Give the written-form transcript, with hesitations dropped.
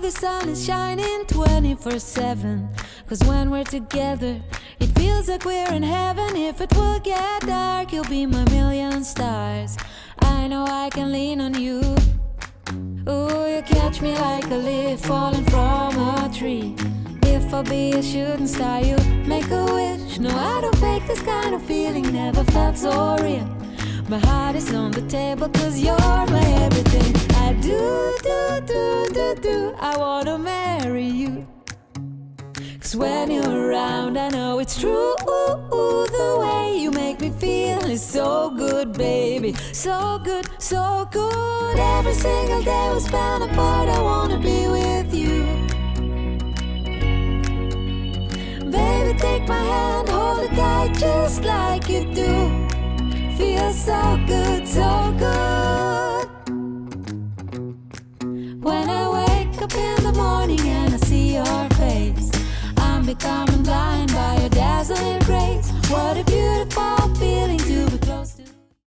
the sun is shining 24/7. Cause when we're together, it feels like we're in heaven. If it will get dark, you'll be my million stars. I know I can lean on you. Ooh, you catch me like a leaf falling from a tree. If I'll be a shooting star, you make a wish. No, I don't fake this kind of feeling, never felt so real. My heart is on the table cause you're my everything. I do, I wanna marry you. Cause when you're around, I know it's true. The way you make me feel is so good, baby. So good, so good. Every single day we spend apart, I wanna be with you. Baby, take my hand, hold it tight just like you do. Feels so good, so good. When I wake up in the morning and I see your face, I'm becoming